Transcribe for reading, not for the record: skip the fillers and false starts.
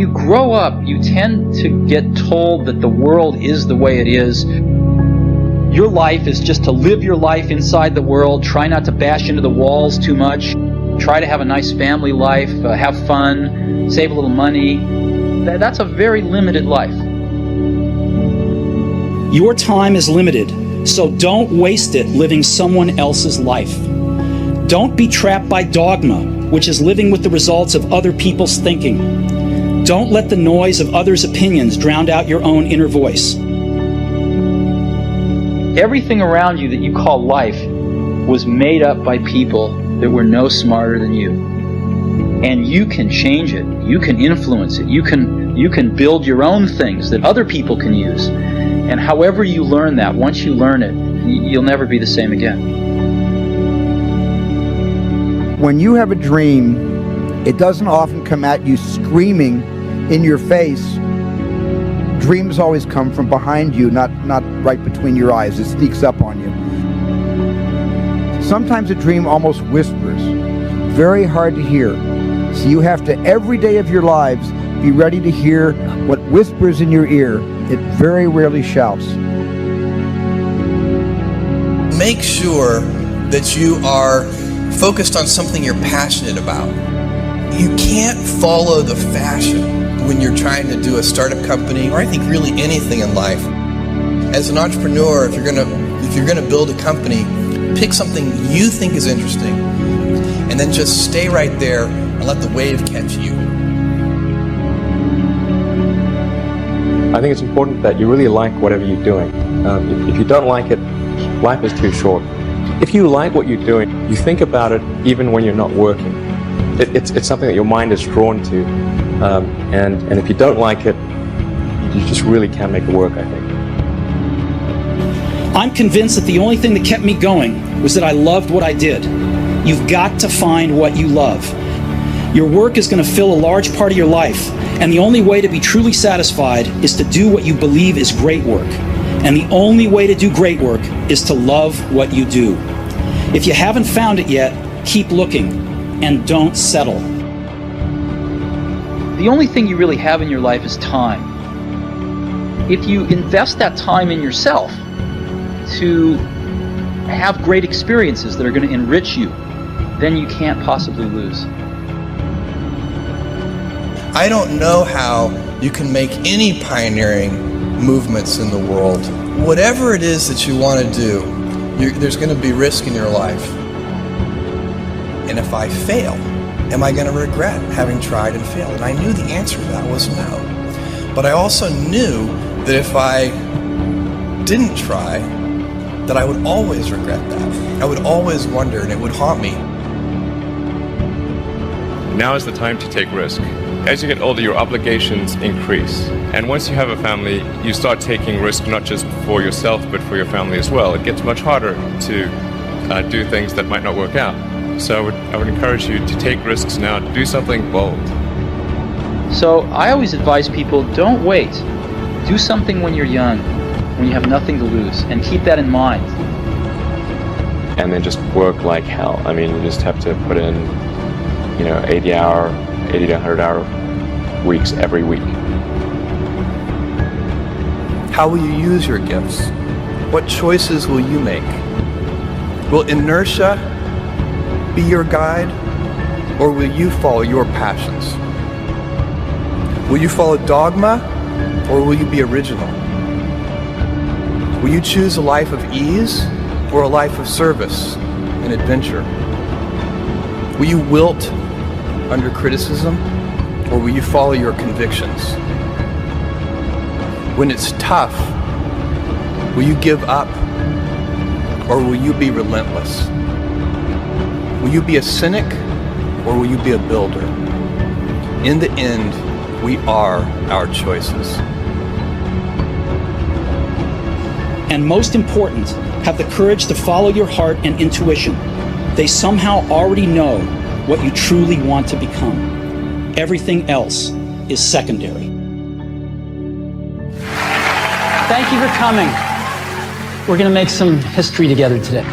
you grow up, you tend to get told that the world is the way it is. Your life is just to live your life inside the world, try not to bash into the walls too much, try to have a nice family life, have fun, save a little money. That's a very limited life. Your time is limited, so don't waste it living someone else's life. Don't be trapped by dogma, which is living with the results of other people's thinking. Don't let the noise of others' opinions drown out your own inner voice. Everything around you that you call life was made up by people that were no smarter than you. And you can change it. You can influence it. You can build your own things that other people can use. And however you learn that, once you learn it, you'll never be the same again. When you have a dream, it doesn't often come at you screaming in your face. Dreams always come from behind you, not right between your eyes. It sneaks up on you. Sometimes a dream almost whispers, very hard to hear. So you have to, every day of your lives, be ready to hear what whispers in your ear. It very rarely shouts. Make sure that you are focused on something you're passionate about. You can't follow the fashion when you're trying to do a startup company, or I think really anything in life. As an entrepreneur, if you're gonna build a company, pick something you think is interesting, and then just stay right there and let the wave catch you. I think it's important that you really like whatever you're doing. If you don't like it, life is too short. If you like what you're doing, you think about it even when you're not working. It's something that your mind is drawn to, and if you don't like it, you just really can't make it work, I think. I'm convinced that the only thing that kept me going was that I loved what I did. You've got to find what you love. Your work is going to fill a large part of your life, and the only way to be truly satisfied is to do what you believe is great work. And the only way to do great work is to love what you do. If you haven't found it yet, keep looking, and don't settle. The only thing you really have in your life is time. If you invest that time in yourself to have great experiences that are going to enrich you, then you can't possibly lose. I don't know how you can make any pioneering movements in the world. Whatever it is that you want to do, there's going to be risk in your life. And if I fail, am I going to regret having tried and failed? And I knew the answer to that was no. But I also knew that if I didn't try, that I would always regret that. I would always wonder, and it would haunt me. Now is the time to take risk. As you get older, your obligations increase. And once you have a family, you start taking risk not just for yourself, but for your family as well. It gets much harder to do things that might not work out. So I would encourage you to take risks now, do something bold. So I always advise people, don't wait. Do something when you're young, when you have nothing to lose, and keep that in mind. And then just work like hell. I mean, you just have to put in, 80 to 100 hour weeks every week. How will you use your gifts? What choices will you make? Will inertia be your guide, or will you follow your passions? Will you follow dogma, or will you be original? Will you choose a life of ease, or a life of service and adventure? Will you wilt under criticism, or will you follow your convictions? When it's tough, will you give up, or will you be relentless? Will you be a cynic, or will you be a builder? In the end, we are our choices. And most important, have the courage to follow your heart and intuition. They somehow already know what you truly want to become. Everything else is secondary. Thank you for coming. We're going to make some history together today.